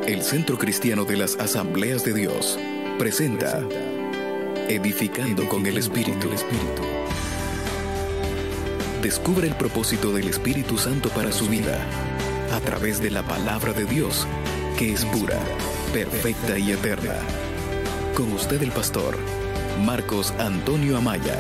El Centro Cristiano de las Asambleas de Dios presenta Edificando con el Espíritu. Descubre el propósito del Espíritu Santo para su vida a través de la palabra de Dios, que es pura, perfecta y eterna. Con usted el pastor Marcos Antonio Amaya.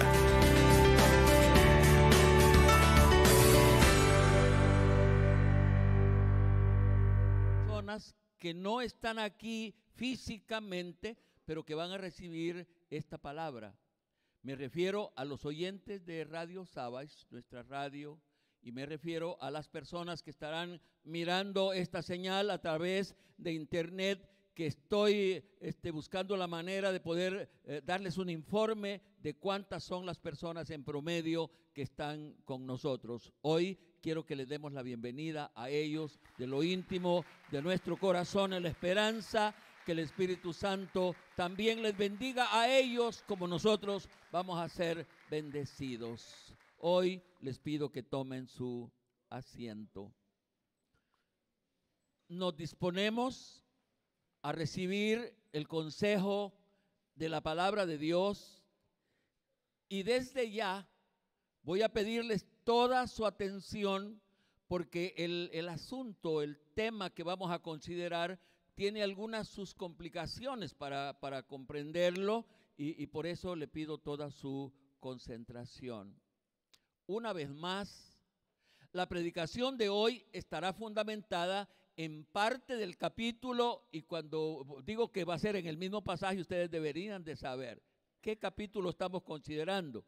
Que no están aquí físicamente, pero que van a recibir esta palabra. Me refiero a los oyentes de Radio Savage, nuestra radio, y me refiero a las personas que estarán mirando esta señal a través de internet, que estoy buscando la manera de poder darles un informe de cuántas son las personas en promedio que están con nosotros. Hoy quiero que les demos la bienvenida a ellos de lo íntimo de nuestro corazón, en la esperanza que el Espíritu Santo también les bendiga a ellos como nosotros vamos a ser bendecidos. Hoy les pido que tomen su asiento. Nos disponemos a recibir el consejo de la palabra de Dios, y desde ya voy a pedirles toda su atención, porque el asunto, el tema que vamos a considerar tiene algunas sus complicaciones para comprenderlo, y por eso le pido toda su concentración. Una vez más, la predicación de hoy estará fundamentada en parte del capítulo, y cuando digo que va a ser en el mismo pasaje, ustedes deberían de saber qué capítulo estamos considerando.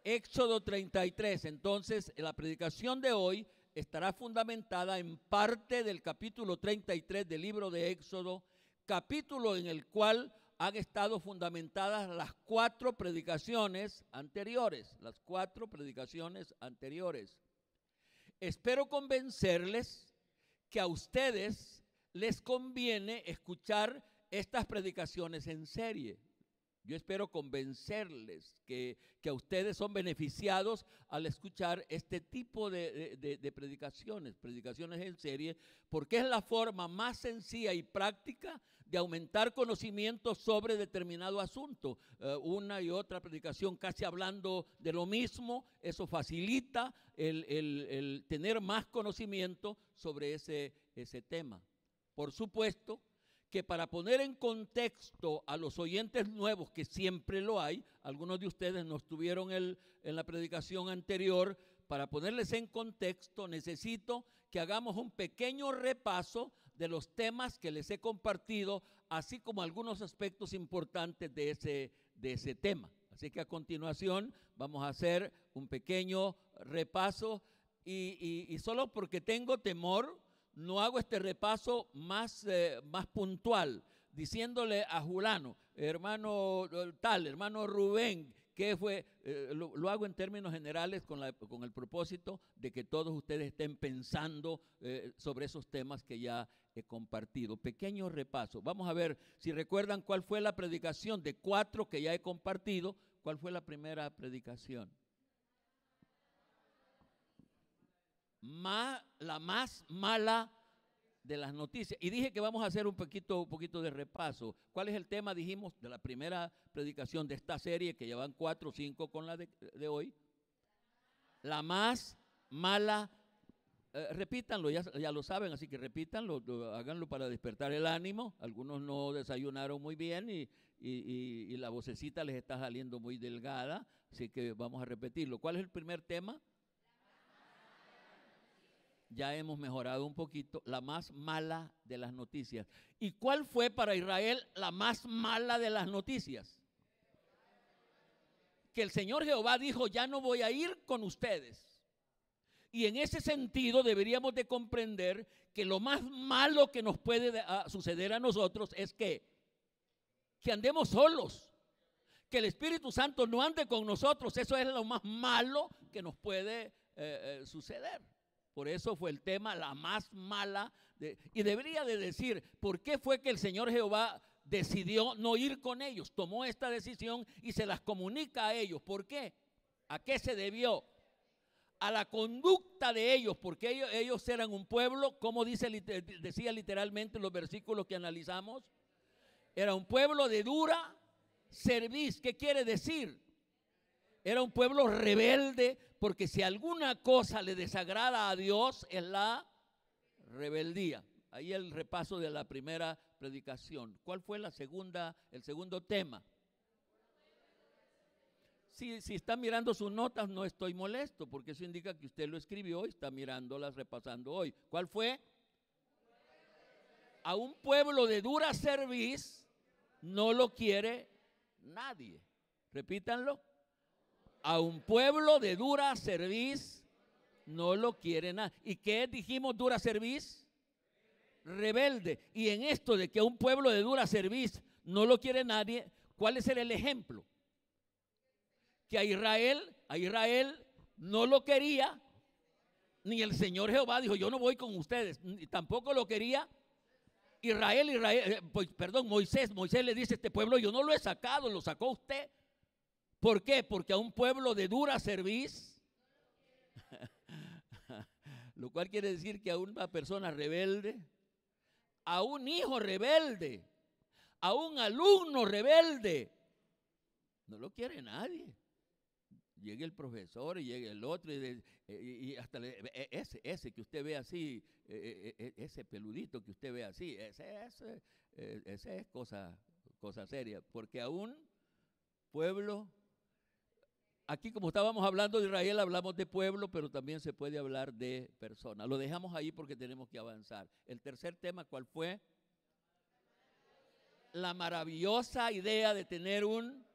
Éxodo 33. Entonces, la predicación de hoy estará fundamentada en parte del capítulo 33 del libro de Éxodo, capítulo en el cual han estado fundamentadas las cuatro predicaciones anteriores. Espero convencerles que a ustedes les conviene escuchar estas predicaciones en serie. Yo espero convencerles que a ustedes son beneficiados al escuchar este tipo de predicaciones en serie, porque es la forma más sencilla y práctica de aumentar conocimiento sobre determinado asunto. Una y otra predicación casi hablando de lo mismo, eso facilita el tener más conocimiento sobre ese tema. Por supuesto que para poner en contexto a los oyentes nuevos, que siempre lo hay, algunos de ustedes no estuvieron en la predicación anterior, para ponerles en contexto necesito que hagamos un pequeño repaso de los temas que les he compartido, así como algunos aspectos importantes de ese tema. Así que a continuación vamos a hacer un pequeño repaso, y solo porque tengo temor, no hago este repaso más puntual, diciéndole a Julano, hermano tal, hermano Rubén, ¿qué fue? Lo hago en términos generales con el propósito de que todos ustedes estén pensando sobre esos temas que ya he compartido. Pequeño repaso. Vamos a ver si recuerdan cuál fue la predicación de 4 que ya he compartido. ¿Cuál fue la primera predicación? La más mala de las noticias. Y dije que vamos a hacer un poquito de repaso. ¿Cuál es el tema, dijimos, de la primera predicación de esta serie, que llevan 4 o 5 con la de hoy? La más mala. Repítanlo, ya lo saben, así que repítanlo, háganlo para despertar el ánimo. Algunos no desayunaron muy bien y la vocecita les está saliendo muy delgada, así que vamos a repetirlo. ¿Cuál es el primer tema? Ya hemos mejorado un poquito. La más mala de las noticias. ¿Y cuál fue para Israel la más mala de las noticias? Que el Señor Jehová dijo: ya no voy a ir con ustedes. Y en ese sentido deberíamos de comprender que lo más malo que nos puede suceder a nosotros es que andemos solos, que el Espíritu Santo no ande con nosotros. Eso es lo más malo que nos puede suceder. Por eso fue el tema, la más mala. Y debería de decir, ¿por qué fue que el Señor Jehová decidió no ir con ellos? Tomó esta decisión y se las comunica a ellos. ¿Por qué? ¿A qué se debió? a la conducta de ellos, porque ellos eran un pueblo, como decía literalmente en los versículos que analizamos, era un pueblo de dura cerviz. ¿Qué quiere decir? Era un pueblo rebelde, porque si alguna cosa le desagrada a Dios es la rebeldía. Ahí el repaso de la primera predicación. ¿Cuál fue el segundo tema? Si está mirando sus notas, no estoy molesto, porque eso indica que usted lo escribió y está mirándolas, repasando hoy. ¿Cuál fue? A un pueblo de dura cerviz no lo quiere nadie. Repítanlo. A un pueblo de dura cerviz no lo quiere nadie. ¿Y qué dijimos dura cerviz? Rebelde. Y en esto de que a un pueblo de dura cerviz no lo quiere nadie, ¿cuál es el ejemplo? Que a Israel no lo quería, ni el Señor Jehová dijo, yo no voy con ustedes, ni tampoco lo quería Moisés. Moisés le dice, este pueblo yo no lo he sacado, lo sacó usted. ¿Por qué? Porque a un pueblo de dura cerviz, lo cual quiere decir que a una persona rebelde, a un hijo rebelde, a un alumno rebelde, no lo quiere nadie. Llegue el profesor y llegue el otro y hasta ese que usted ve así, ese peludito que usted ve así, ese es cosa seria, porque a un pueblo, aquí como estábamos hablando de Israel, hablamos de pueblo, pero también se puede hablar de persona. Lo dejamos ahí porque tenemos que avanzar. El tercer tema, ¿cuál fue? La maravillosa idea de tener un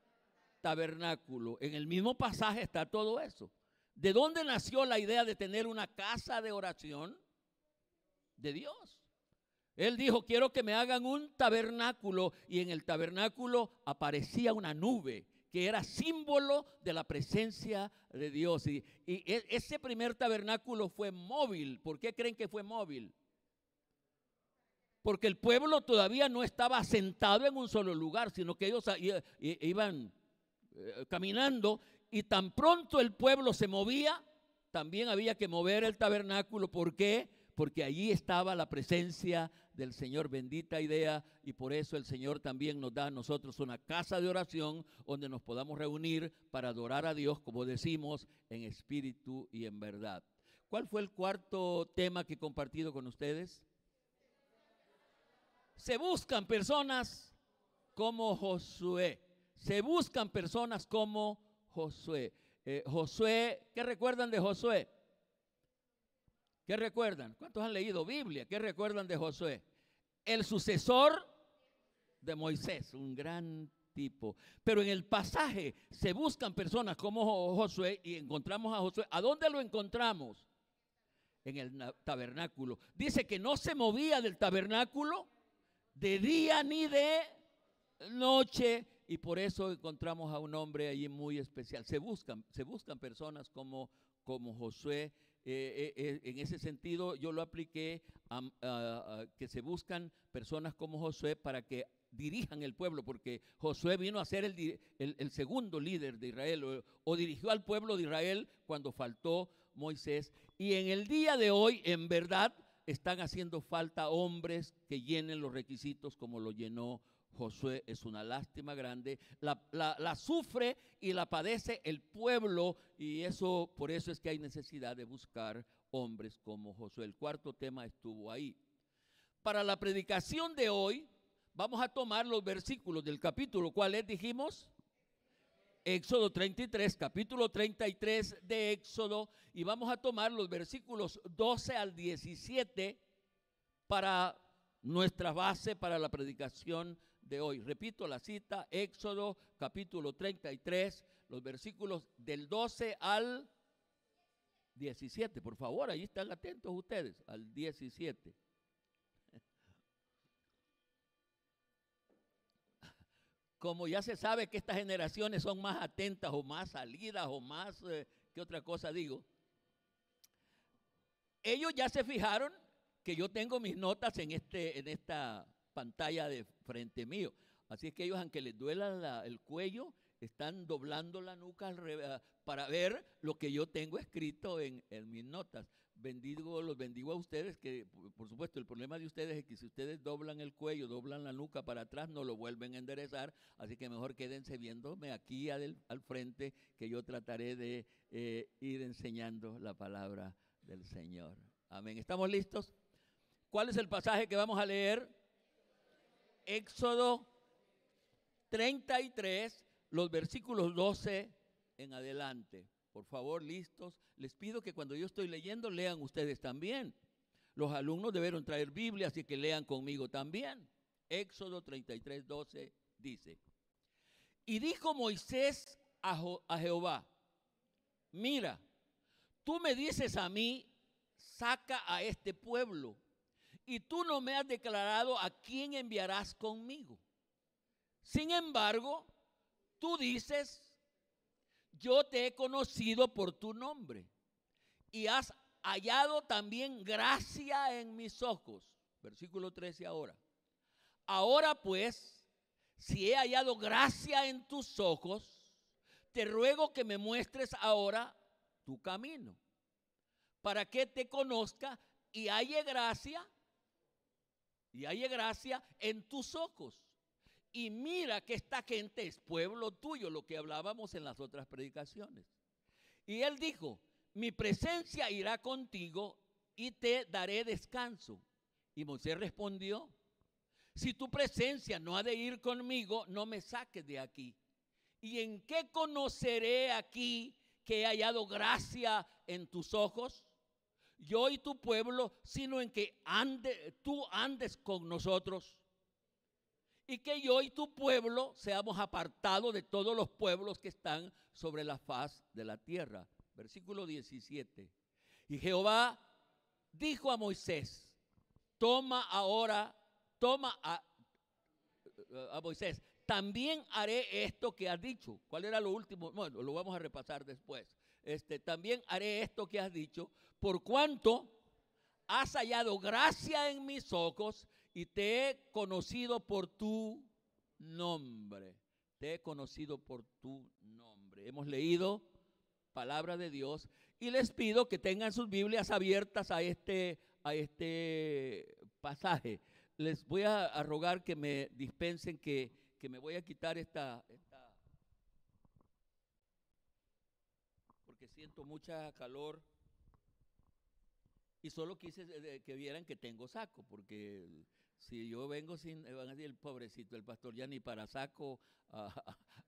tabernáculo. En el mismo pasaje está todo eso. ¿De dónde nació la idea de tener una casa de oración? De Dios. Él dijo, quiero que me hagan un tabernáculo, y en el tabernáculo aparecía una nube que era símbolo de la presencia de Dios. Y ese primer tabernáculo fue móvil. ¿Por qué creen que fue móvil? Porque el pueblo todavía no estaba asentado en un solo lugar, sino que ellos iban caminando, y tan pronto el pueblo se movía, también había que mover el tabernáculo. ¿Por qué? Porque allí estaba la presencia del Señor. Bendita idea. Y por eso el Señor también nos da a nosotros una casa de oración donde nos podamos reunir para adorar a Dios, como decimos, en espíritu y en verdad. ¿Cuál fue el cuarto tema que he compartido con ustedes? Se buscan personas como Josué. Se buscan personas como Josué. Josué, ¿qué recuerdan de Josué? ¿Qué recuerdan? ¿Cuántos han leído Biblia? ¿Qué recuerdan de Josué? El sucesor de Moisés, un gran tipo. Pero en el pasaje se buscan personas como Josué, y encontramos a Josué. ¿A dónde lo encontramos? En el tabernáculo. Dice que no se movía del tabernáculo de día ni de noche. Y por eso encontramos a un hombre allí muy especial. Se buscan personas como Josué. En ese sentido yo lo apliqué que se buscan personas como Josué para que dirijan el pueblo, porque Josué vino a ser el segundo líder de Israel, o dirigió al pueblo de Israel cuando faltó Moisés. Y en el día de hoy, en verdad, están haciendo falta hombres que llenen los requisitos como lo llenó Josué. Es una lástima grande, la sufre y la padece el pueblo, y por eso es que hay necesidad de buscar hombres como Josué. El cuarto tema estuvo ahí. Para la predicación de hoy vamos a tomar los versículos del capítulo, ¿cuál es? Dijimos Éxodo 33, capítulo 33 de Éxodo, y vamos a tomar los versículos 12 al 17 para nuestra base para la predicación de hoy. Repito la cita, Éxodo capítulo 33, los versículos del 12 al 17. Por favor, ahí están atentos ustedes, al 17. Como ya se sabe que estas generaciones son más atentas o más salidas o más, ¿qué otra cosa digo? Ellos ya se fijaron que yo tengo mis notas en esta pantalla de frente mío. Así es que ellos, aunque les duela el cuello, están doblando la nuca para ver lo que yo tengo escrito en mis notas. Los bendigo a ustedes, que por supuesto el problema de ustedes es que si ustedes doblan el cuello, doblan la nuca para atrás, no lo vuelven a enderezar, así que mejor quédense viéndome aquí al frente, que yo trataré de ir enseñando la palabra del Señor. Amén. ¿Estamos listos? ¿Cuál es el pasaje que vamos a leer? Éxodo 33, los versículos 12 en adelante. Por favor, listos. Les pido que cuando yo estoy leyendo, lean ustedes también. Los alumnos debieron traer Biblia, así que lean conmigo también. Éxodo 33, 12 dice: y dijo Moisés a Jehová: mira, tú me dices a mí, saca a este pueblo, y tú no me has declarado a quién enviarás conmigo. Sin embargo, tú dices: yo te he conocido por tu nombre, y has hallado también gracia en mis ojos. Versículo 13 ahora. Ahora pues, si he hallado gracia en tus ojos, te ruego que me muestres ahora tu camino, para que te conozca y halle gracia en tus ojos. Y mira que esta gente es pueblo tuyo, lo que hablábamos en las otras predicaciones. Y él dijo: mi presencia irá contigo y te daré descanso. Y Moisés respondió: si tu presencia no ha de ir conmigo, no me saques de aquí. ¿Y en qué conoceré aquí que he hallado gracia en tus ojos, yo y tu pueblo, sino en que tú andes con nosotros? Y que yo y tu pueblo seamos apartados de todos los pueblos que están sobre la faz de la tierra. Versículo 17. Y Jehová dijo a Moisés: a Moisés, también haré esto que has dicho. ¿Cuál era lo último? Bueno, lo vamos a repasar después. También haré esto que has dicho, por cuanto has hallado gracia en mis ojos, y te he conocido por tu nombre. Te he conocido por tu nombre. Hemos leído palabra de Dios y les pido que tengan sus Biblias abiertas a este pasaje. Les voy a rogar que me dispensen que me voy a quitar esta porque siento mucha calor y solo quise que vieran que tengo saco, porque si yo vengo sin, van a decir: el pobrecito, el pastor ya ni para saco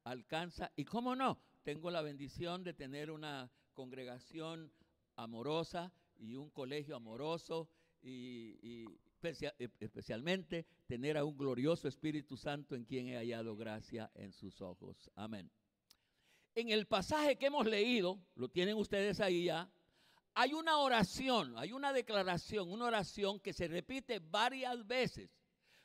alcanza. Y cómo no, tengo la bendición de tener una congregación amorosa y un colegio amoroso, y especialmente tener a un glorioso Espíritu Santo en quien he hallado gracia en sus ojos. Amén. En el pasaje que hemos leído, lo tienen ustedes ahí ya, hay una oración, hay una declaración, una oración que se repite varias veces.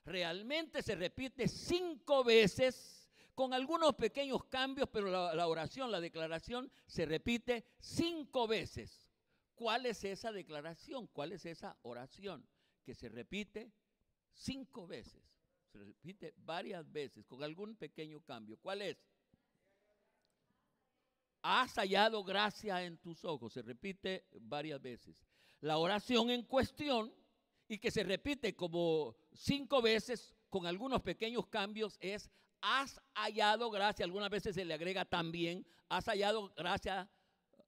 Realmente se repite 5 veces, con algunos pequeños cambios, pero la oración, la declaración se repite 5 veces. ¿Cuál es esa declaración? ¿Cuál es esa oración que se repite 5 veces? Se repite varias veces, con algún pequeño cambio. ¿Cuál es? Has hallado gracia en tus ojos. Se repite varias veces. La oración en cuestión, y que se repite como 5 veces con algunos pequeños cambios, es: has hallado gracia. Algunas veces se le agrega también: has hallado gracia,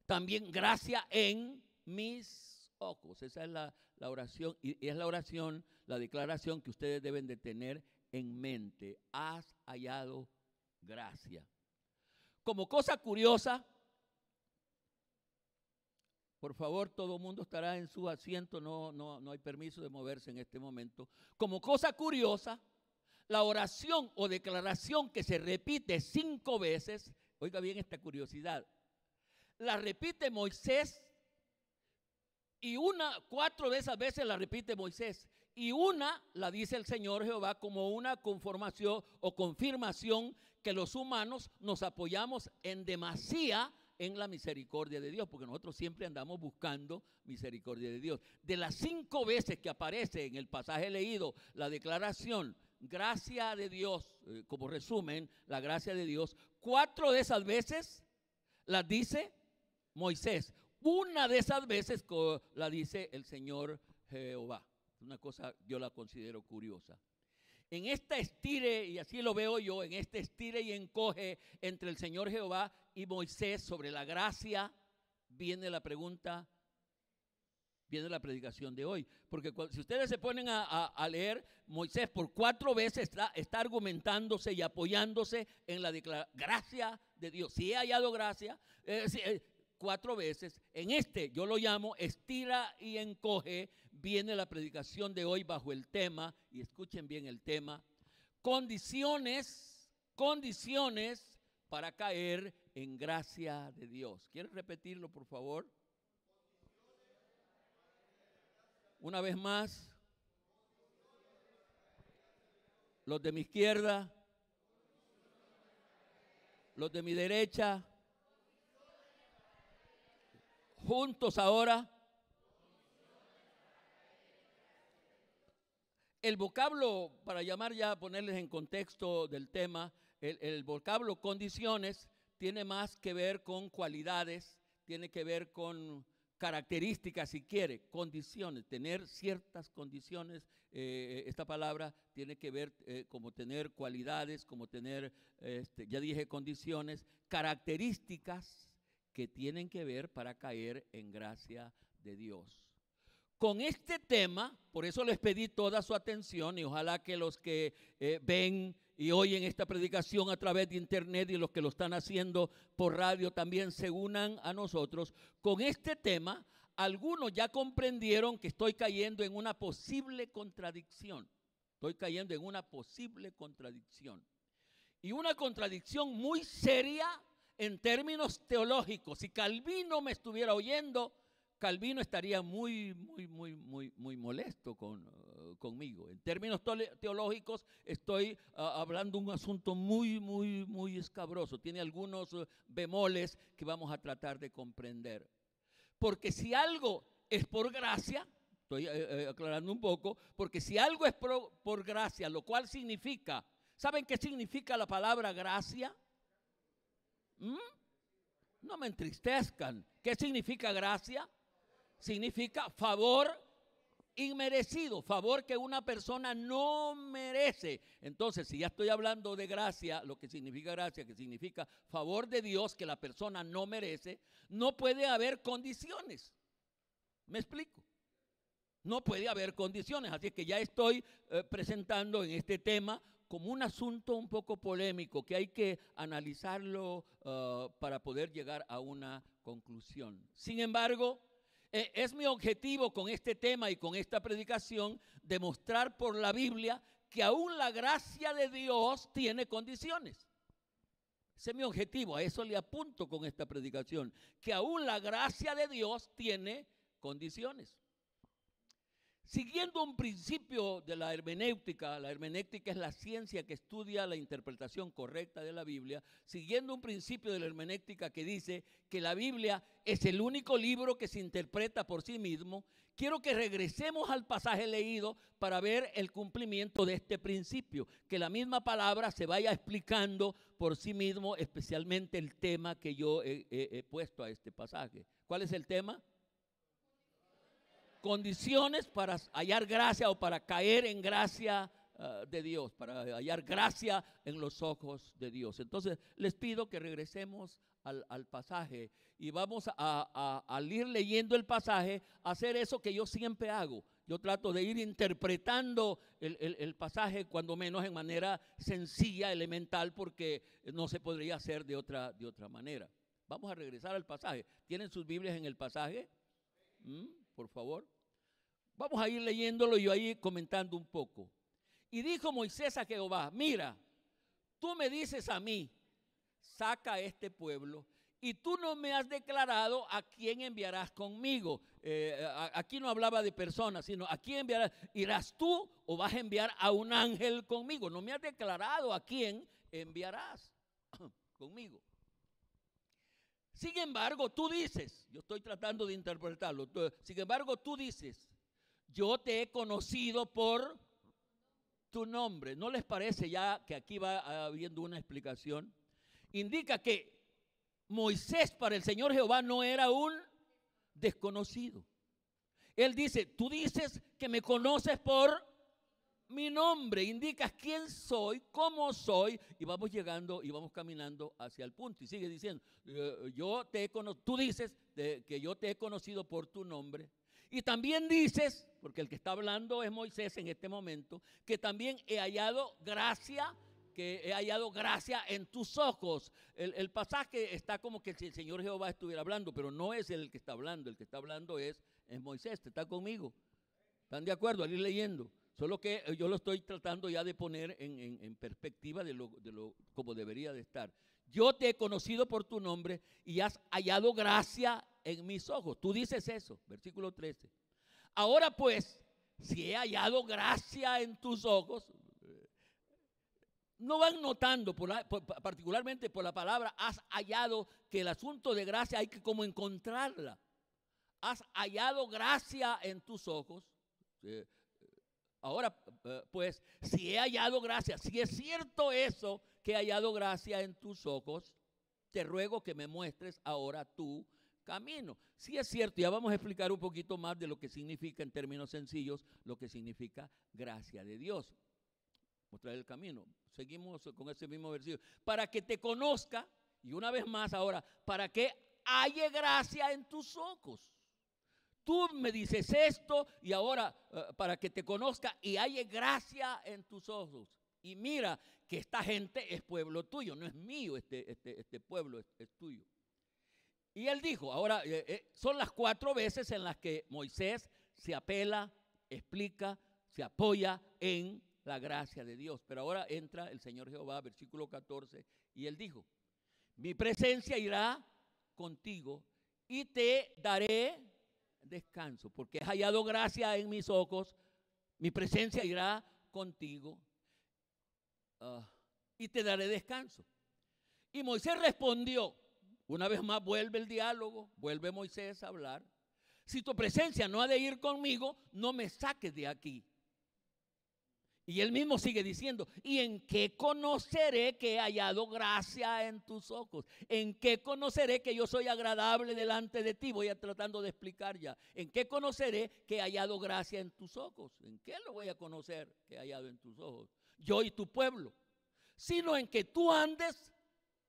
también gracia en mis ojos. Esa es la oración, y es la oración, la declaración que ustedes deben de tener en mente. Has hallado gracia. Como cosa curiosa, por favor, todo el mundo estará en su asiento, no hay permiso de moverse en este momento. Como cosa curiosa, la oración o declaración que se repite 5 veces, oiga bien esta curiosidad, la repite Moisés, y 4 de esas veces la repite Moisés, y una la dice el Señor Jehová como una conformación o confirmación que los humanos nos apoyamos en demasía en la misericordia de Dios, porque nosotros siempre andamos buscando misericordia de Dios. De las 5 veces que aparece en el pasaje leído la declaración gracia de Dios, como resumen, la gracia de Dios, 4 de esas veces las dice Moisés. Una de esas veces la dice el Señor Jehová. Una cosa yo la considero curiosa. En esta estire, y así lo veo yo, en este estire y encoge entre el Señor Jehová y Moisés sobre la gracia, viene la pregunta, viene la predicación de hoy. Porque si ustedes se ponen a leer, Moisés por 4 veces está argumentándose y apoyándose en la gracia de Dios. Si he hallado gracia, 4 veces. En este, yo lo llamo estira y encoge, viene la predicación de hoy bajo el tema, y escuchen bien el tema, condiciones para caer en gracia de Dios. ¿Quieren repetirlo, por favor? Una vez más. Los de mi izquierda, los de mi derecha, juntos ahora. El vocablo, para llamar ya, ponerles en contexto del tema, el vocablo condiciones tiene más que ver con cualidades, tiene que ver con características, si quiere, condiciones, tener ciertas condiciones. Esta palabra tiene que ver como tener cualidades, como tener, ya dije, condiciones, características que tienen que ver para caer en gracia de Dios. Con este tema, por eso les pedí toda su atención, y ojalá que los que ven y oyen esta predicación a través de internet y los que lo están haciendo por radio también se unan a nosotros. Con este tema, algunos ya comprendieron que estoy cayendo en una posible contradicción. Estoy cayendo en una posible contradicción. Y una contradicción muy seria en términos teológicos. Si Calvino me estuviera oyendo, Calvino estaría muy molesto conmigo. En términos teológicos estoy hablando un asunto muy escabroso. Tiene algunos bemoles que vamos a tratar de comprender. Porque si algo es por gracia, estoy aclarando un poco, porque si algo es por gracia, lo cual significa, ¿saben qué significa la palabra gracia? No me entristezcan. ¿Qué significa gracia? Significa favor inmerecido, favor que una persona no merece. Entonces, si ya estoy hablando de gracia, lo que significa gracia, que significa favor de Dios que la persona no merece, no puede haber condiciones. ¿Me explico? No puede haber condiciones. Así que ya estoy presentando en este tema como un asunto un poco polémico que hay que analizarlo para poder llegar a una conclusión. Sin embargo, es mi objetivo con este tema y con esta predicación demostrar por la Biblia que aún la gracia de Dios tiene condiciones. Ese es mi objetivo, a eso le apunto con esta predicación, que aún la gracia de Dios tiene condiciones. Siguiendo un principio de la hermenéutica es la ciencia que estudia la interpretación correcta de la Biblia, siguiendo un principio de la hermenéutica que dice que la Biblia es el único libro que se interpreta por sí mismo, quiero que regresemos al pasaje leído para ver el cumplimiento de este principio, que la misma palabra se vaya explicando por sí mismo, especialmente el tema que yo he puesto a este pasaje. ¿Cuál es el tema? Condiciones para hallar gracia o para caer en gracia de Dios, para hallar gracia en los ojos de Dios. Entonces les pido que regresemos al pasaje y vamos al ir leyendo el pasaje a hacer eso que yo siempre hago. Yo trato de ir interpretando el pasaje cuando menos en manera sencilla, elemental, porque no se podría hacer de otra manera. Vamos a regresar al pasaje. ¿Tienen sus Biblias en el pasaje? Por favor. Vamos a ir leyéndolo y yo ahí comentando un poco. Y dijo Moisés a Jehová, mira, tú me dices a mí, saca a este pueblo, y tú no me has declarado a quién enviarás conmigo. Aquí no hablaba de personas, sino a quién enviarás. ¿Irás tú o vas a enviar a un ángel conmigo? No me has declarado a quién enviarás conmigo. Sin embargo, tú dices, yo estoy tratando de interpretarlo, sin embargo, tú dices, yo te he conocido por tu nombre. ¿No les parece ya que aquí va habiendo una explicación? Indica que Moisés para el Señor Jehová no era un desconocido. Él dice, tú dices que me conoces por mi nombre, indicas quién soy, cómo soy, y vamos llegando y vamos caminando hacia el punto. Y sigue diciendo, tú dices que yo te he conocido por tu nombre. Y también dices, porque el que está hablando es Moisés en este momento, que también he hallado gracia en tus ojos. El pasaje está como que si el Señor Jehová estuviera hablando, pero no es el que está hablando. El que está hablando es Moisés. ¿Te está conmigo? ¿Están de acuerdo al ir leyendo? Solo que yo lo estoy tratando ya de poner en perspectiva de lo como debería de estar. Yo te he conocido por tu nombre y has hallado gracia en mis ojos. Tú dices eso, versículo 13. Ahora pues, si he hallado gracia en tus ojos, no van notando, particularmente por la palabra, has hallado, que el asunto de gracia hay que como encontrarla. Has hallado gracia en tus ojos. Ahora, pues, si he hallado gracia, si es cierto eso, que he hallado gracia en tus ojos, te ruego que me muestres ahora tu camino. Si es cierto, ya vamos a explicar un poquito más de lo que significa en términos sencillos, lo que significa gracia de Dios. Mostrar el camino. Seguimos con ese mismo versículo. Para que te conozca, y una vez más ahora, para que halle gracia en tus ojos. Tú me dices esto y ahora para que te conozca y halle gracia en tus ojos. Y mira que esta gente es pueblo tuyo, no es mío, este pueblo es tuyo. Y él dijo, ahora son las 4 veces en las que Moisés se apela, explica, se apoya en la gracia de Dios. Pero ahora entra el Señor Jehová, versículo 14, y él dijo, mi presencia irá contigo y te daré descanso, porque has hallado gracia en mis ojos, mi presencia irá contigo y te daré descanso. Y Moisés respondió, una vez más vuelve el diálogo, vuelve Moisés a hablar, si tu presencia no ha de ir conmigo, no me saques de aquí. Y él mismo sigue diciendo, ¿y en qué conoceré que he hallado gracia en tus ojos? ¿En qué conoceré que yo soy agradable delante de ti? Voy a tratando de explicar ya. ¿En qué conoceré que he hallado gracia en tus ojos? ¿En qué lo voy a conocer que he hallado en tus ojos? Yo y tu pueblo. Sino en que tú andes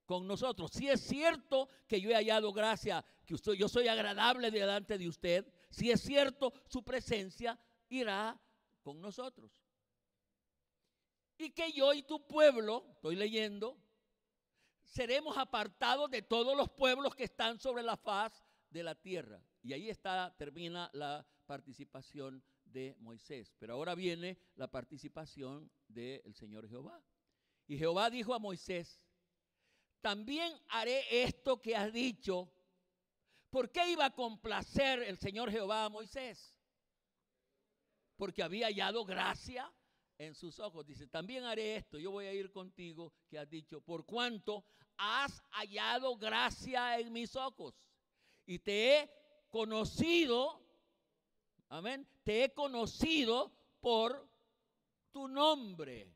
con nosotros. Si es cierto que yo he hallado gracia, que yo soy agradable delante de usted, si es cierto, su presencia irá con nosotros. Y que yo y tu pueblo, estoy leyendo, seremos apartados de todos los pueblos que están sobre la faz de la tierra. Y ahí termina la participación de Moisés. Pero ahora viene la participación del Señor Jehová. Y Jehová dijo a Moisés, también haré esto que has dicho. ¿Por qué iba a complacer el Señor Jehová a Moisés? Porque había hallado gracia en sus ojos. Dice, también haré esto, yo voy a ir contigo, que has dicho, por cuanto has hallado gracia en mis ojos y te he conocido, amén, te he conocido por tu nombre.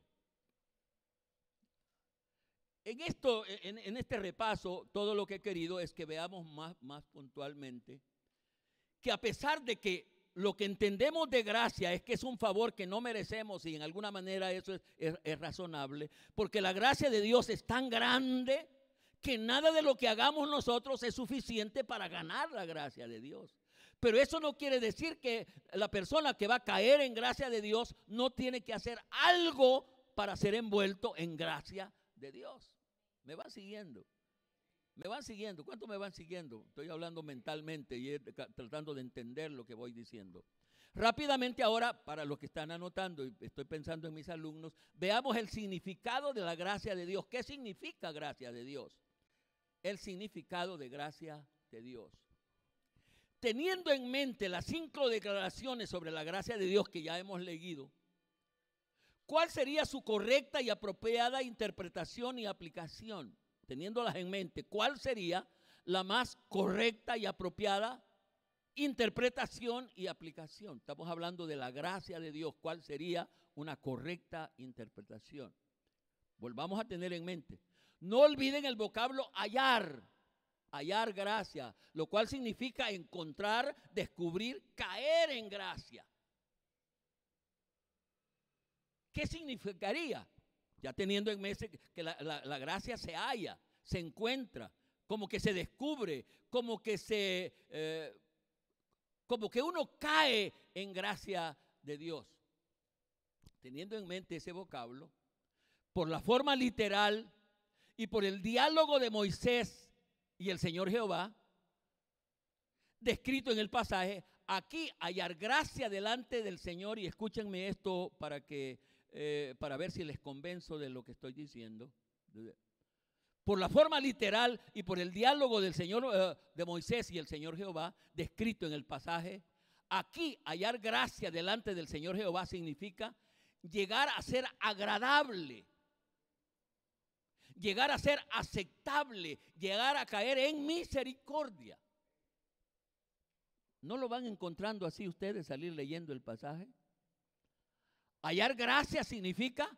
En este repaso, todo lo que he querido es que veamos más puntualmente que a pesar de que lo que entendemos de gracia es que es un favor que no merecemos y en alguna manera eso es razonable, porque la gracia de Dios es tan grande que nada de lo que hagamos nosotros es suficiente para ganar la gracia de Dios. Pero eso no quiere decir que la persona que va a caer en gracia de Dios no tiene que hacer algo para ser envuelto en gracia de Dios. ¿Me van siguiendo? ¿Me van siguiendo? ¿Cuántos me van siguiendo? Estoy hablando mentalmente y tratando de entender lo que voy diciendo. Rápidamente ahora, para los que están anotando, y estoy pensando en mis alumnos, veamos el significado de la gracia de Dios. ¿Qué significa gracia de Dios? El significado de gracia de Dios. Teniendo en mente las 5 declaraciones sobre la gracia de Dios que ya hemos leído, ¿cuál sería su correcta y apropiada interpretación y aplicación? Teniéndolas en mente, ¿cuál sería la más correcta y apropiada interpretación y aplicación? Estamos hablando de la gracia de Dios. ¿Cuál sería una correcta interpretación. Volvamos a tener en mente. No olviden el vocablo hallar gracia, lo cual significa encontrar, descubrir, caer en gracia. ¿Qué significaría? Ya teniendo en mente que la gracia se halla, se encuentra, como que se descubre, como que uno cae en gracia de Dios. Teniendo en mente ese vocablo, por la forma literal y por el diálogo de Moisés y el Señor Jehová, descrito en el pasaje, aquí hallar gracia delante del Señor, y escúchenme esto para ver si les convenzo de lo que estoy diciendo. Por la forma literal y por el diálogo del Señor de Moisés y el Señor Jehová, descrito en el pasaje, aquí hallar gracia delante del Señor Jehová significa llegar a ser agradable, llegar a ser aceptable, llegar a caer en misericordia. ¿No lo van encontrando así ustedes salir leyendo el pasaje? Hallar gracia significa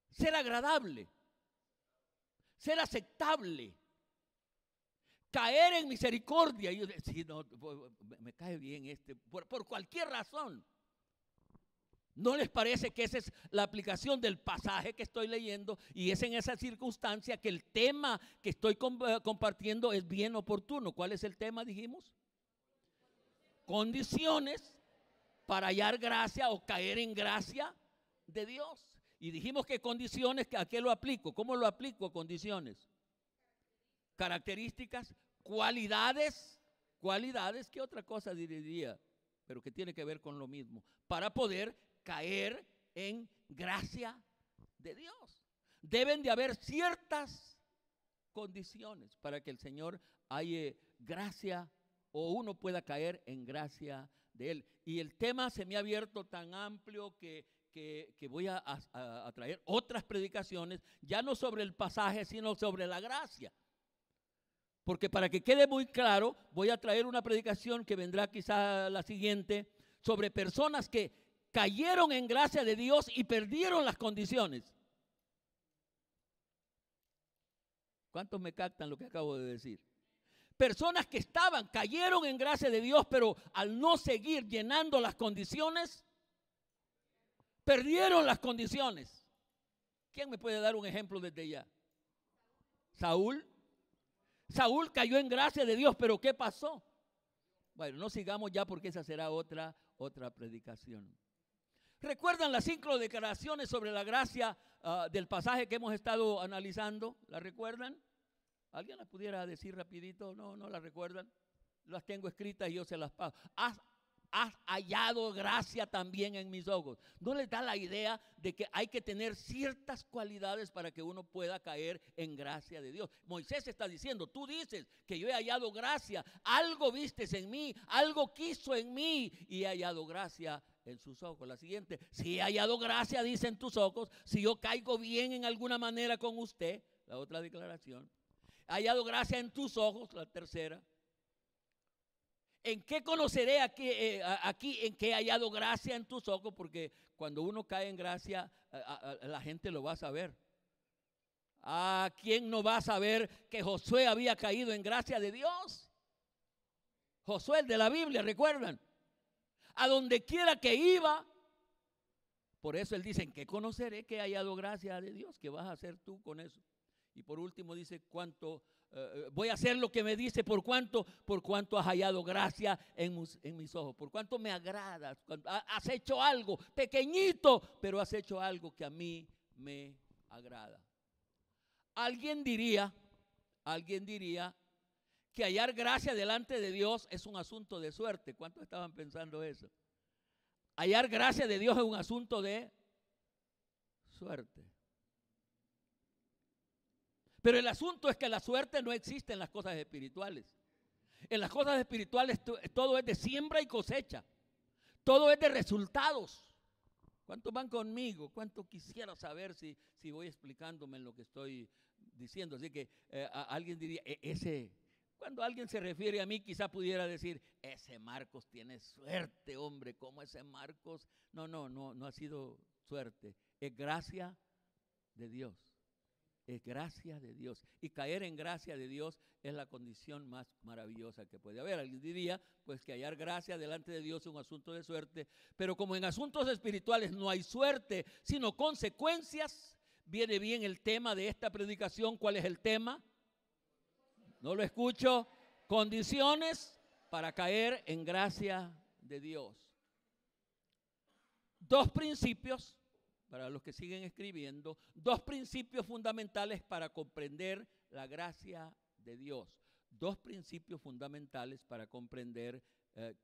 ser agradable, ser aceptable, caer en misericordia. Y yo decía, no, me cae bien por cualquier razón. ¿No les parece que esa es la aplicación del pasaje que estoy leyendo? Y es en esa circunstancia que el tema que estoy compartiendo es bien oportuno. ¿Cuál es el tema, dijimos? Condiciones para hallar gracia o caer en gracia de Dios. Y dijimos que condiciones, ¿a qué lo aplico? ¿Cómo lo aplico? Condiciones. Características, cualidades, ¿qué otra cosa diría? Pero que tiene que ver con lo mismo. Para poder caer en gracia de Dios. Deben de haber ciertas condiciones para que el Señor halle gracia o uno pueda caer en gracia de Él. Y el tema se me ha abierto tan amplio que voy a traer otras predicaciones, ya no sobre el pasaje, sino sobre la gracia. Porque para que quede muy claro, voy a traer una predicación que vendrá quizá la siguiente, sobre personas que cayeron en gracia de Dios y perdieron las condiciones. ¿Cuántos me captan lo que acabo de decir? Personas que cayeron en gracia de Dios, pero al no seguir llenando las condiciones, perdieron las condiciones. ¿Quién me puede dar un ejemplo desde ya? Saúl. Saúl cayó en gracia de Dios, pero ¿qué pasó? Bueno, no sigamos ya porque esa será otra predicación. ¿Recuerdan las 5 declaraciones sobre la gracia del pasaje que hemos estado analizando? ¿La recuerdan? ¿Alguien las pudiera decir rapidito? No las recuerdan. Las tengo escritas y yo se las paso. Has hallado gracia también en mis ojos. ¿No les da la idea de que hay que tener ciertas cualidades para que uno pueda caer en gracia de Dios? Moisés está diciendo, tú dices que yo he hallado gracia, algo vistes en mí, algo quiso en mí y he hallado gracia en sus ojos. La siguiente, si he hallado gracia, dice en tus ojos, si yo caigo bien en alguna manera con usted. La otra declaración, he hallado gracia en tus ojos. La tercera, ¿en qué conoceré aquí en que he hallado gracia en tus ojos? Porque cuando uno cae en gracia, la gente lo va a saber. ¿Quién no va a saber que Josué había caído en gracia de Dios? Josué, el de la Biblia, ¿recuerdan? A donde quiera que iba. Por eso él dice, ¿en qué conoceré que he hallado gracia de Dios? ¿Qué vas a hacer tú con eso? Y por último dice, voy a hacer lo que me dice, por cuanto has hallado gracia en mis ojos, por cuanto me agradas, has hecho algo pequeñito, pero has hecho algo que a mí me agrada. Alguien diría que hallar gracia delante de Dios es un asunto de suerte. ¿Cuántos estaban pensando eso? Hallar gracia de Dios es un asunto de suerte. Pero el asunto es que la suerte no existe en las cosas espirituales. En las cosas espirituales todo es de siembra y cosecha. Todo es de resultados. ¿Cuántos van conmigo? ¿Cuánto quisiera saber si voy explicándome en lo que estoy diciendo? Así que alguien diría, cuando alguien se refiere a mí, quizá pudiera decir, ese Marcos tiene suerte, hombre, ¿cómo ese Marcos? No ha sido suerte, es gracia de Dios. Es gracia de Dios. Y caer en gracia de Dios es la condición más maravillosa que puede haber. Alguien diría, pues, que hallar gracia delante de Dios es un asunto de suerte. Pero como en asuntos espirituales no hay suerte, sino consecuencias, viene bien el tema de esta predicación. ¿Cuál es el tema? No lo escucho. Condiciones para caer en gracia de Dios. Dos principios. Para los que siguen escribiendo, dos principios fundamentales para comprender la gracia de Dios. Dos principios fundamentales para comprender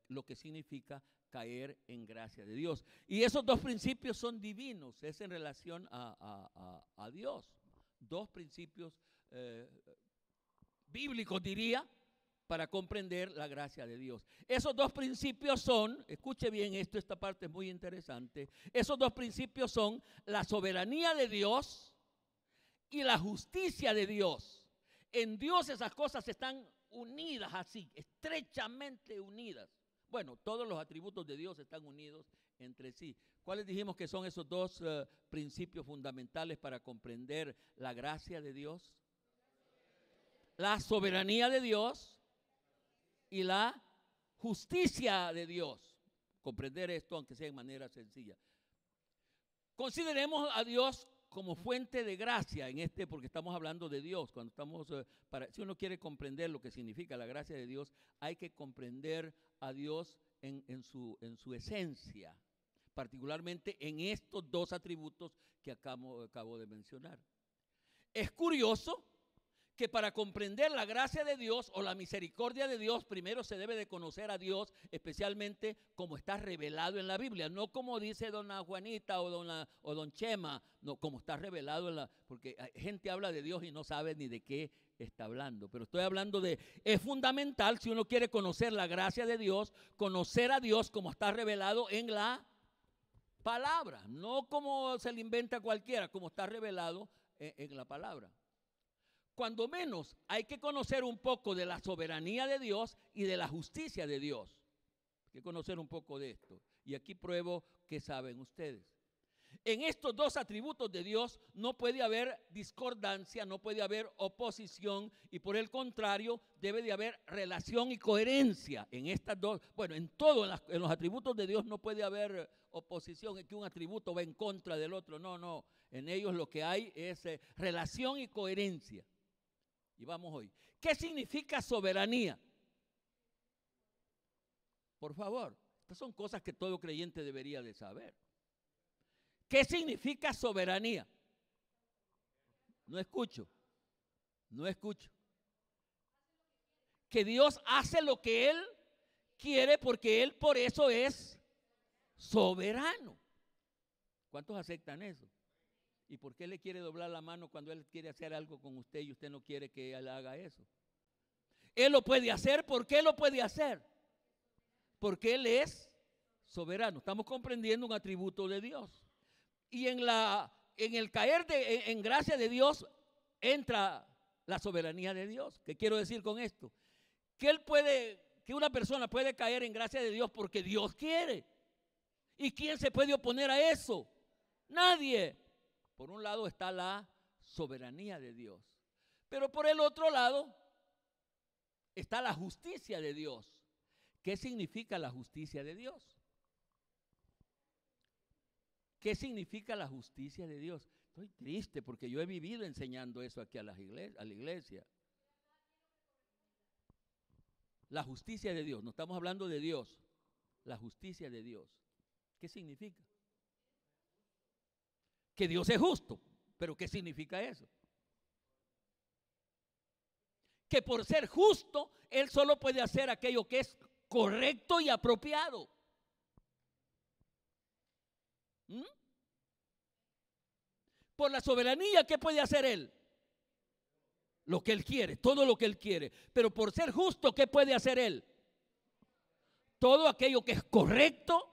lo que significa caer en gracia de Dios. Y esos dos principios son divinos, es en relación a Dios. Dos principios bíblicos, diría, para comprender la gracia de Dios. Esos dos principios son, escuche bien esto, esta parte es muy interesante. Esos dos principios son la soberanía de Dios y la justicia de Dios. En Dios esas cosas están unidas así, estrechamente unidas. Bueno, todos los atributos de Dios están unidos entre sí. ¿Cuáles dijimos que son esos dos principios fundamentales para comprender la gracia de Dios? La soberanía de Dios y la justicia de Dios. Comprender esto, aunque sea de manera sencilla. Consideremos a Dios como fuente de gracia en porque estamos hablando de Dios. Cuando estamos, si uno quiere comprender lo que significa la gracia de Dios, hay que comprender a Dios en su esencia, particularmente en estos dos atributos que acabo de mencionar. Es curioso que para comprender la gracia de Dios o la misericordia de Dios, primero se debe de conocer a Dios, especialmente como está revelado en la Biblia, no como dice dona Juanita o don Chema, no, como está revelado porque gente habla de Dios y no sabe ni de qué está hablando, pero estoy hablando es fundamental si uno quiere conocer la gracia de Dios, conocer a Dios como está revelado en la palabra, no como se le inventa cualquiera, como está revelado en la palabra. Cuando menos hay que conocer un poco de la soberanía de Dios y de la justicia de Dios. Hay que conocer un poco de esto. Y aquí pruebo que saben ustedes. En estos dos atributos de Dios no puede haber discordancia, no puede haber oposición y por el contrario debe de haber relación y coherencia en estas dos. Bueno, en los atributos de Dios no puede haber oposición, es que un atributo va en contra del otro. No, en ellos lo que hay es relación y coherencia. Y vamos hoy. ¿Qué significa soberanía? Por favor, estas son cosas que todo creyente debería de saber. ¿Qué significa soberanía? No escucho. Que Dios hace lo que Él quiere porque Él por eso es soberano. ¿Cuántos aceptan eso? ¿Y por qué le quiere doblar la mano cuando Él quiere hacer algo con usted y usted no quiere que Él haga eso? Él lo puede hacer. ¿Por qué lo puede hacer? Porque Él es soberano. Estamos comprendiendo un atributo de Dios. Y en el caer en gracia de Dios entra la soberanía de Dios. ¿Qué quiero decir con esto? Que una persona puede caer en gracia de Dios porque Dios quiere. ¿Y quién se puede oponer a eso? Nadie. Por un lado está la soberanía de Dios, pero por el otro lado está la justicia de Dios. ¿Qué significa la justicia de Dios? ¿Qué significa la justicia de Dios? Estoy triste porque yo he vivido enseñando eso aquí a la iglesia. La justicia de Dios, no estamos hablando de Dios, la justicia de Dios. ¿Qué significa? Que Dios es justo, pero ¿qué significa eso? Que por ser justo, Él solo puede hacer aquello que es correcto y apropiado. Por la soberanía, ¿qué puede hacer Él? Lo que Él quiere, todo lo que Él quiere. Pero por ser justo, ¿qué puede hacer Él? Todo aquello que es correcto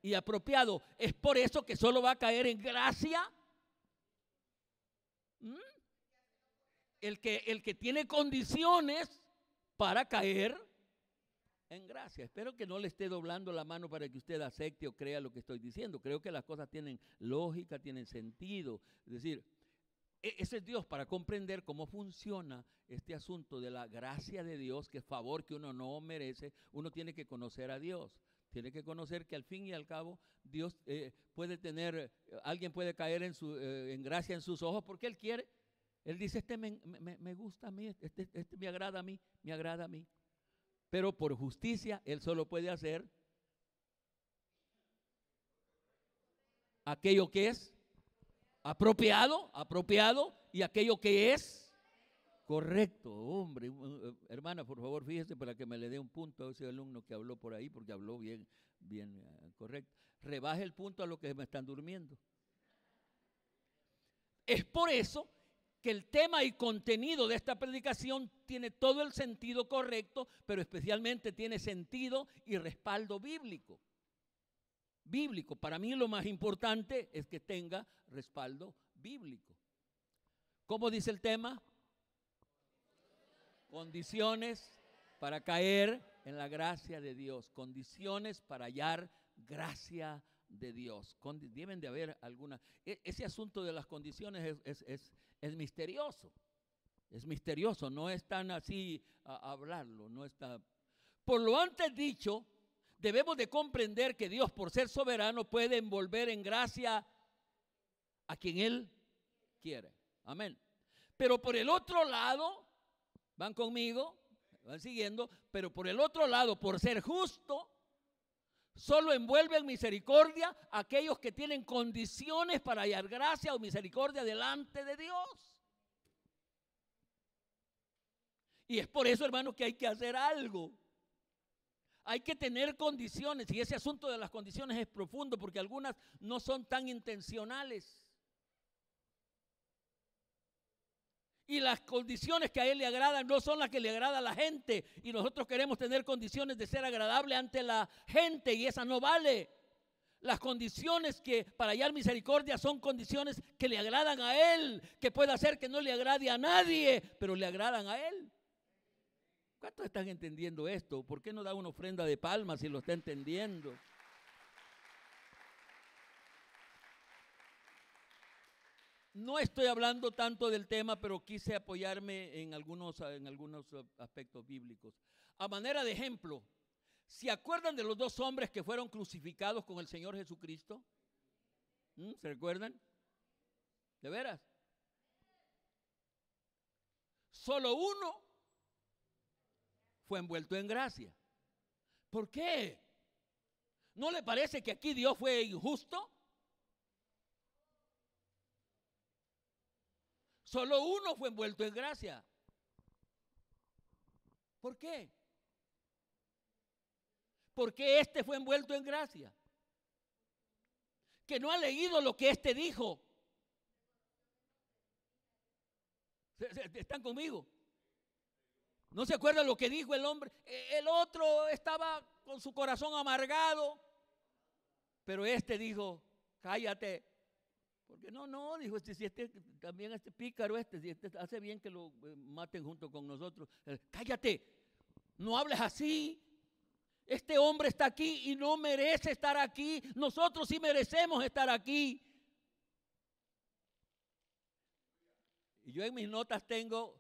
y apropiado. Es por eso que solo va a caer en gracia el que tiene condiciones para caer en gracia. Espero que no le esté doblando la mano para que usted acepte o crea lo que estoy diciendo. Creo que las cosas tienen lógica, tienen sentido. Es decir, ese es Dios para comprender cómo funciona este asunto de la gracia de Dios, que es favor que uno no merece. Uno tiene que conocer a Dios. Tiene que conocer que al fin y al cabo Dios puede tener, alguien puede caer en gracia en sus ojos porque Él quiere. Él dice, este me gusta a mí, este me agrada a mí, me agrada a mí. Pero por justicia Él solo puede hacer aquello que es apropiado, y aquello que es correcto. Hombre, hermana, por favor, fíjese para que me le dé un punto a ese alumno que habló por ahí, porque habló bien correcto. Rebaje el punto a lo que me están durmiendo. Es por eso que el tema y contenido de esta predicación tiene todo el sentido correcto, pero especialmente tiene sentido y respaldo bíblico. Bíblico. Para mí lo más importante es que tenga respaldo bíblico. ¿Cómo dice el tema? Condiciones para caer en la gracia de Dios. Condiciones para hallar gracia de Dios. Deben de haber algunas. Ese asunto de las condiciones es misterioso. Es misterioso. No es tan así a hablarlo. No está. Por lo antes dicho, debemos de comprender que Dios, por ser soberano, puede envolver en gracia a quien Él quiere. Amén. Pero por el otro lado, van conmigo, van siguiendo, pero por el otro lado, por ser justo, solo envuelve en misericordia a aquellos que tienen condiciones para hallar gracia o misericordia delante de Dios. Y es por eso, hermanos, que hay que hacer algo. Hay que tener condiciones, y ese asunto de las condiciones es profundo porque algunas no son tan intencionales. Y las condiciones que a Él le agradan no son las que le agrada a la gente. Y nosotros queremos tener condiciones de ser agradable ante la gente y esa no vale. Las condiciones que para hallar misericordia son condiciones que le agradan a Él, que puede hacer que no le agrade a nadie, pero le agradan a Él. ¿Cuántos están entendiendo esto? ¿Por qué no da una ofrenda de palmas si lo está entendiendo? No estoy hablando tanto del tema, pero quise apoyarme en algunos aspectos bíblicos. A manera de ejemplo, ¿se acuerdan de los dos hombres que fueron crucificados con el Señor Jesucristo? ¿Se recuerdan? ¿De veras? Solo uno fue envuelto en gracia. ¿Por qué? ¿No le parece que aquí Dios fue injusto? Solo uno fue envuelto en gracia. ¿Por qué? ¿Por qué este fue envuelto en gracia? Que no ha leído lo que este dijo. ¿Están conmigo? ¿No se acuerdan lo que dijo el hombre? El otro estaba con su corazón amargado, pero este dijo, cállate. Porque no, dijo, si también este pícaro si este hace bien que lo maten junto con nosotros. Cállate, no hables así. Este hombre está aquí y no merece estar aquí. Nosotros sí merecemos estar aquí. Y yo en mis notas tengo,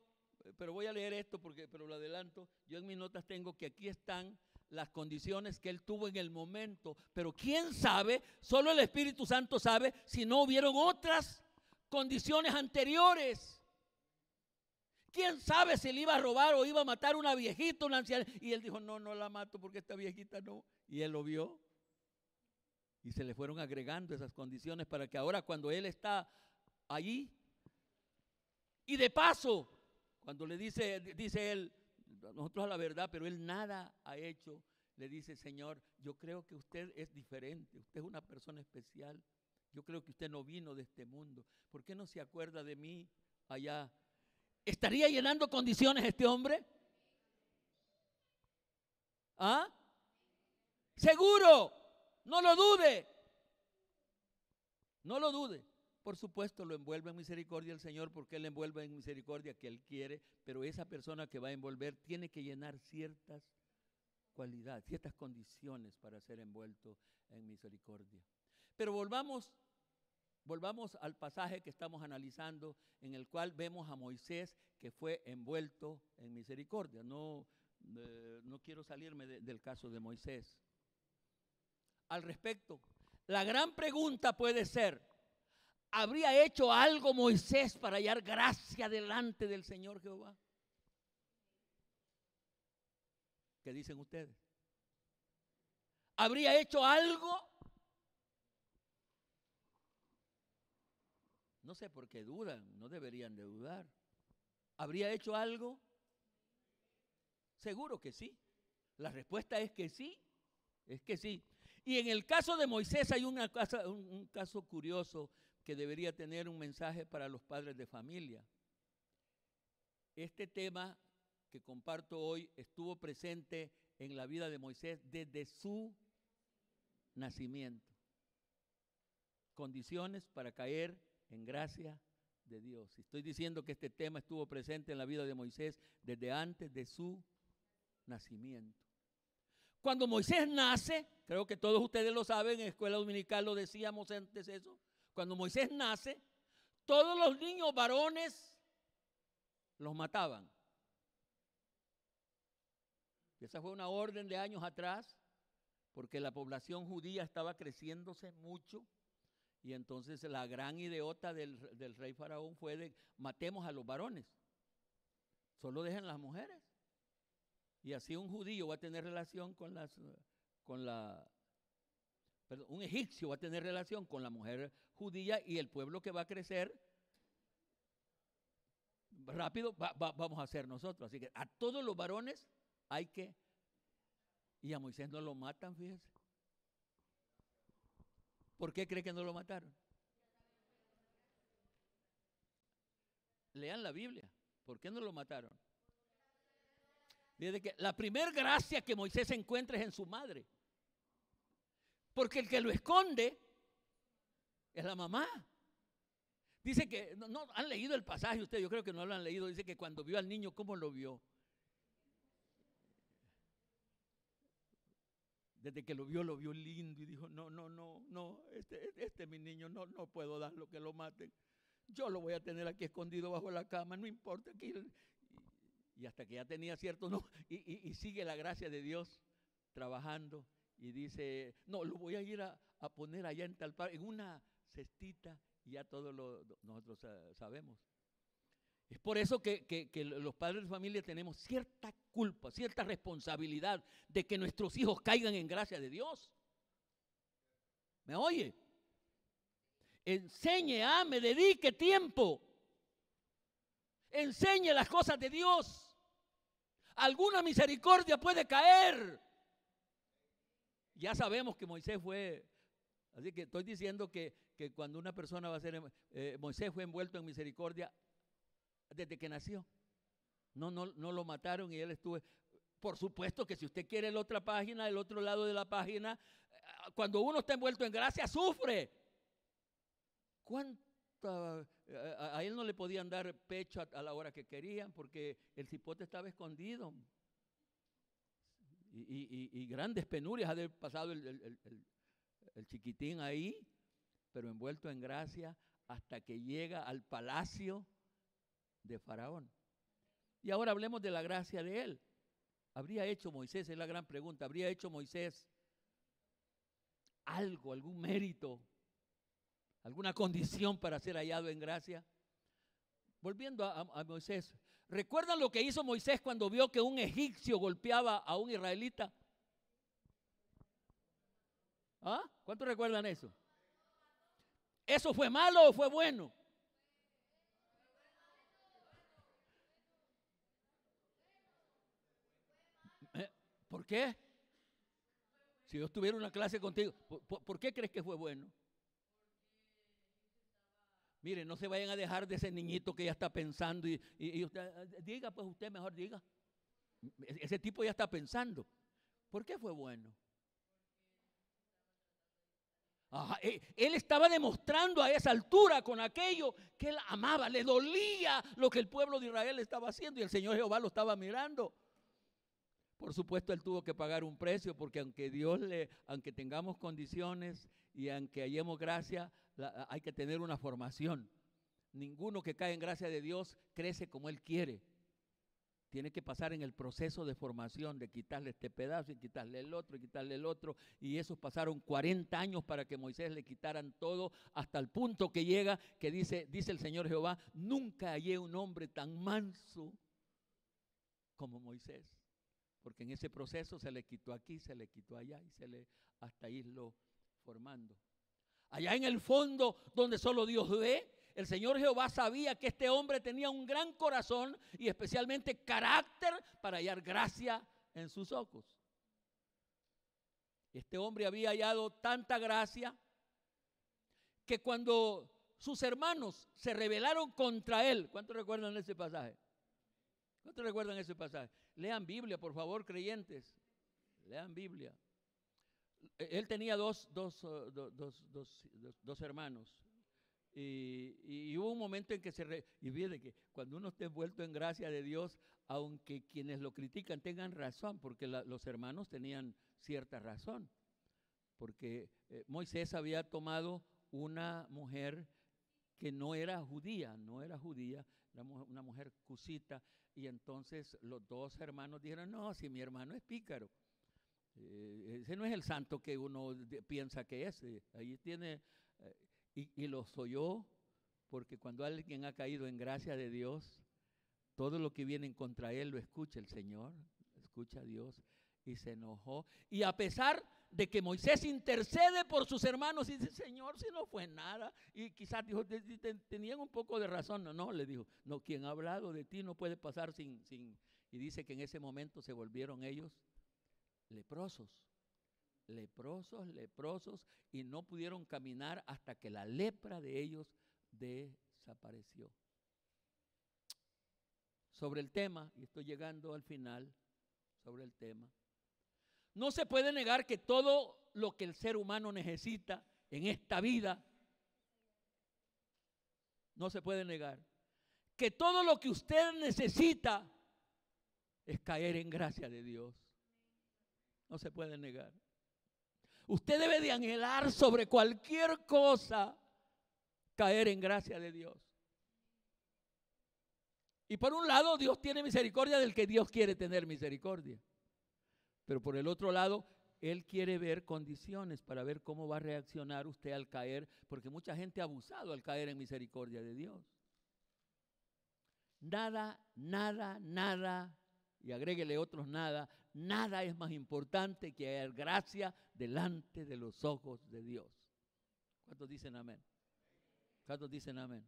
pero voy a leer esto pero lo adelanto. Yo en mis notas tengo que aquí están las condiciones que él tuvo en el momento, pero quién sabe, solo el Espíritu Santo sabe si no hubieron otras condiciones anteriores. Quién sabe si le iba a robar o iba a matar a una viejita, una anciana, y él dijo, no la mato porque esta viejita no, y él lo vio y se le fueron agregando esas condiciones para que ahora cuando él está allí, y de paso cuando le dice él, nosotros a la verdad, pero él nada ha hecho, le dice, Señor, yo creo que usted es diferente, usted es una persona especial, yo creo que usted no vino de este mundo, ¿por qué no se acuerda de mí allá? ¿Estaría llenando condiciones este hombre? ¿Ah? Seguro, no lo dude, no lo dude. Por supuesto, lo envuelve en misericordia el Señor porque Él envuelve en misericordia que Él quiere, pero esa persona que va a envolver tiene que llenar ciertas cualidades, ciertas condiciones para ser envuelto en misericordia. Pero volvamos al pasaje que estamos analizando, en el cual vemos a Moisés que fue envuelto en misericordia. No quiero salirme del caso de Moisés. Al respecto, la gran pregunta puede ser: ¿habría hecho algo Moisés para hallar gracia delante del Señor Jehová? ¿Qué dicen ustedes? ¿Habría hecho algo? No sé por qué dudan, no deberían de dudar. ¿Habría hecho algo? Seguro que sí. La respuesta es que sí, es que sí. Y en el caso de Moisés hay un caso curioso que debería tener un mensaje para los padres de familia. Este tema que comparto hoy estuvo presente en la vida de Moisés desde su nacimiento. Condiciones para caer en gracia de Dios. Estoy diciendo que este tema estuvo presente en la vida de Moisés desde antes de su nacimiento. Cuando Moisés nace, creo que todos ustedes lo saben, en escuela dominical lo decíamos antes eso, cuando Moisés nace, todos los niños varones los mataban. Esa fue una orden de años atrás, porque la población judía estaba creciéndose mucho, y entonces la gran ideota del rey faraón fue de: matemos a los varones, solo dejen las mujeres. Y así un judío va a tener relación un egipcio va a tener relación con la mujer judía, y el pueblo que va a crecer rápido vamos a ser nosotros. Así que a todos los varones hay que... Y a Moisés no lo matan, fíjense. ¿Por qué cree que no lo mataron? Lean la Biblia. ¿Por qué no lo mataron? Fíjense que la primera gracia que Moisés encuentra es en su madre. Porque el que lo esconde es la mamá. Dice que, no han leído el pasaje ustedes, yo creo que no lo han leído. Dice que cuando vio al niño, ¿cómo lo vio? Desde que lo vio lindo y dijo: no, este mi niño, no puedo darlo que lo maten. Yo lo voy a tener aquí escondido bajo la cama, no importa. Y hasta que ya tenía cierto, y sigue la gracia de Dios trabajando. Y dice: no, lo voy a ir a poner allá en tal parte, en una cestita, y ya todos nosotros sabemos. Es por eso que los padres de familia tenemos cierta culpa, cierta responsabilidad de que nuestros hijos caigan en gracia de Dios. ¿Me oye? Enseñe, ame, dedique tiempo. Enseñe las cosas de Dios. Alguna misericordia puede caer. Ya sabemos que Moisés fue, así que estoy diciendo que cuando una persona va a ser, Moisés fue envuelto en misericordia desde que nació. No lo mataron y él estuvo. Por supuesto que si usted quiere la otra página, el otro lado de la página, cuando uno está envuelto en gracia, sufre. A él no le podían dar pecho a la hora que querían, porque el cipote estaba escondido. Y grandes penurias ha de haber pasado el chiquitín ahí, pero envuelto en gracia hasta que llega al palacio de Faraón. Y ahora hablemos de la gracia de él. ¿Habría hecho Moisés? Es la gran pregunta. ¿Habría hecho Moisés algo, algún mérito, alguna condición para ser hallado en gracia? Volviendo a Moisés, ¿recuerdan lo que hizo Moisés cuando vio que un egipcio golpeaba a un israelita? ¿Ah? ¿Cuántos recuerdan eso? ¿Eso fue malo o fue bueno? ¿Por qué? Si yo estuviera en una clase contigo, ¿por qué crees que fue bueno? Miren, no se vayan a dejar de ese niñito que ya está pensando y usted, diga, pues usted mejor diga. Ese tipo ya está pensando. ¿Por qué fue bueno? Ajá, él estaba demostrando a esa altura con aquello que él amaba, le dolía lo que el pueblo de Israel estaba haciendo y el Señor Jehová lo estaba mirando. Por supuesto, él tuvo que pagar un precio, porque aunque tengamos condiciones y aunque hallemos gracia, hay que tener una formación. Ninguno que cae en gracia de Dios crece como él quiere. Tiene que pasar en el proceso de formación, de quitarle este pedazo y quitarle el otro y quitarle el otro. Y esos pasaron 40 años para que Moisés le quitaran todo, hasta el punto que llega, que dice el Señor Jehová: nunca hallé un hombre tan manso como Moisés. Porque en ese proceso se le quitó aquí, se le quitó allá y hasta irlo formando. Allá en el fondo, donde solo Dios ve, el Señor Jehová sabía que este hombre tenía un gran corazón y especialmente carácter para hallar gracia en sus ojos. Este hombre había hallado tanta gracia que cuando sus hermanos se rebelaron contra él, ¿cuántos recuerdan ese pasaje? ¿Cuántos recuerdan ese pasaje? Lean Biblia, por favor, creyentes. Lean Biblia. Él tenía dos hermanos. Y hubo un momento en que y fíjate que cuando uno esté envuelto en gracia de Dios, aunque quienes lo critican tengan razón, porque los hermanos tenían cierta razón, porque Moisés había tomado una mujer que no era judía, era una mujer cusita, y entonces los dos hermanos dijeron: no, si mi hermano es pícaro, ese no es el santo que uno piensa que es, ahí tiene... Y los oyó, porque cuando alguien ha caído en gracia de Dios, todo lo que viene en contra él lo escucha el Señor, escucha a Dios, y se enojó. Y a pesar de que Moisés intercede por sus hermanos y dice: Señor, si no fue nada, y quizás dijo, tenían un poco de razón, no, le dijo, no, quien ha hablado de ti no puede pasar sin, y dice que en ese momento se volvieron ellos leprosos, y no pudieron caminar hasta que la lepra de ellos desapareció. Sobre el tema, y estoy llegando al final, sobre el tema, no se puede negar que todo lo que el ser humano necesita en esta vida, no se puede negar que todo lo que usted necesita es caer en gracia de Dios. No se puede negar. Usted debe de anhelar sobre cualquier cosa caer en gracia de Dios. Y por un lado, Dios tiene misericordia del que Dios quiere tener misericordia. Pero por el otro lado, Él quiere ver condiciones para ver cómo va a reaccionar usted al caer, porque mucha gente ha abusado al caer en misericordia de Dios. Nada, y agréguele otros nada es más importante que hallar gracia delante de los ojos de Dios. ¿Cuántos dicen amén? ¿Cuántos dicen amén?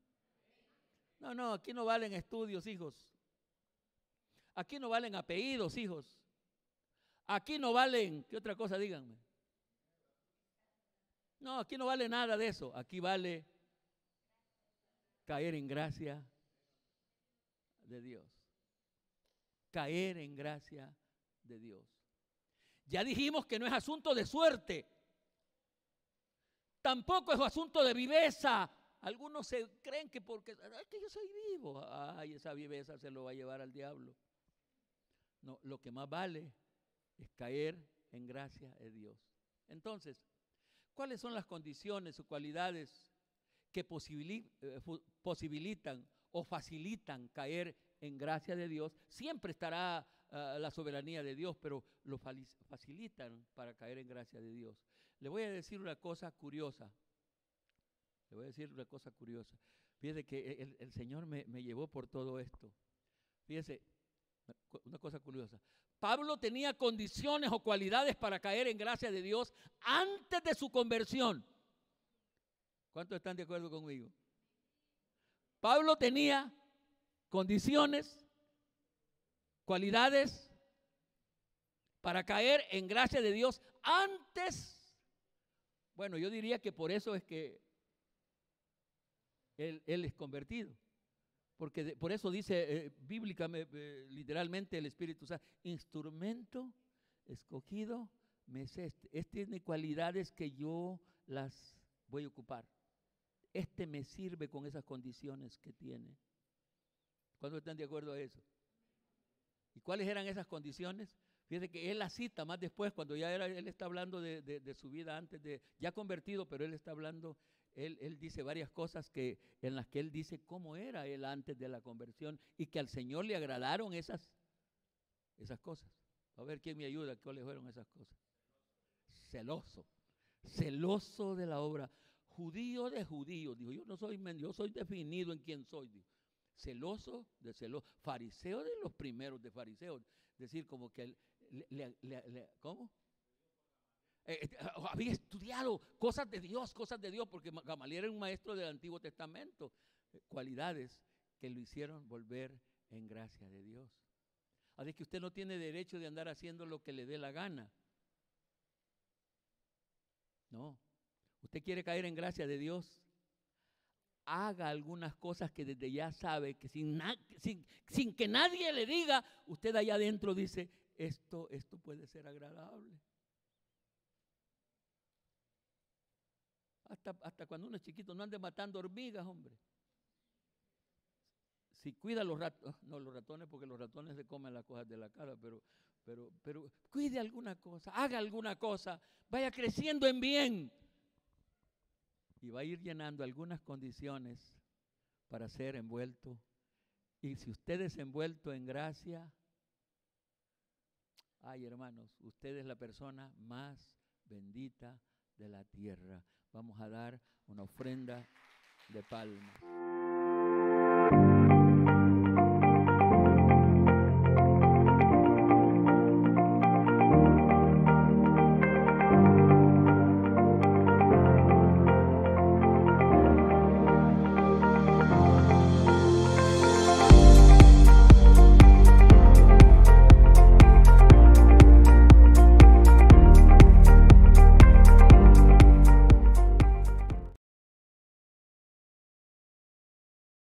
No, aquí no valen estudios, hijos. Aquí no valen apellidos, hijos. Aquí no valen, ¿qué otra cosa? Díganme. No, aquí no vale nada de eso. Aquí vale caer en gracia de Dios. Caer en gracia de Dios. Ya dijimos que no es asunto de suerte. Tampoco es asunto de viveza. Algunos se creen que porque es que yo soy vivo, ay, esa viveza se lo va a llevar al diablo. No, lo que más vale es caer en gracia de Dios. Entonces, ¿cuáles son las condiciones o cualidades que posibilitan o facilitan caer en gracia de Dios? Siempre estará la soberanía de Dios, pero lo facilitan para caer en gracia de Dios. Le voy a decir una cosa curiosa. Fíjese que el Señor me llevó por todo esto. Fíjese, una cosa curiosa. Pablo tenía condiciones o cualidades para caer en gracia de Dios antes de su conversión. ¿Cuántos están de acuerdo conmigo? Pablo tenía condiciones, cualidades para caer en gracia de Dios antes. Bueno, yo diría que por eso es que él es convertido. Porque por eso dice bíblicamente, literalmente el Espíritu Santo: instrumento escogido me es este. Este tiene cualidades que yo las voy a ocupar. Este me sirve con esas condiciones que tiene. ¿Cuántos están de acuerdo a eso? ¿Y cuáles eran esas condiciones? Fíjate que él la cita más después, cuando ya él está hablando de su vida antes de, ya convertido, pero él está hablando, él dice varias cosas en las que él dice cómo era él antes de la conversión y que al Señor le agradaron esas cosas. A ver quién me ayuda, ¿cuáles fueron esas cosas? Celoso de la obra. Judío de judíos, dijo, yo soy definido en quién soy, dijo. Celoso, fariseo de los primeros de fariseos, decir como que ¿cómo? Había estudiado cosas de Dios, porque Gamaliel era un maestro del Antiguo Testamento, cualidades que lo hicieron volver en gracia de Dios. Así que usted no tiene derecho de andar haciendo lo que le dé la gana. No, usted quiere caer en gracia de Dios, haga algunas cosas que desde ya sabe que sin que nadie le diga, usted allá adentro dice, esto puede ser agradable. Hasta cuando uno es chiquito, no ande matando hormigas, hombre. Si cuida los ratones, no los ratones, porque los ratones se comen las cosas de la cara, pero cuide alguna cosa, haga alguna cosa, vaya creciendo en bien. Y va a ir llenando algunas condiciones para ser envuelto. Y si usted es envuelto en gracia, ay hermanos, usted es la persona más bendita de la tierra. Vamos a dar una ofrenda de palmas.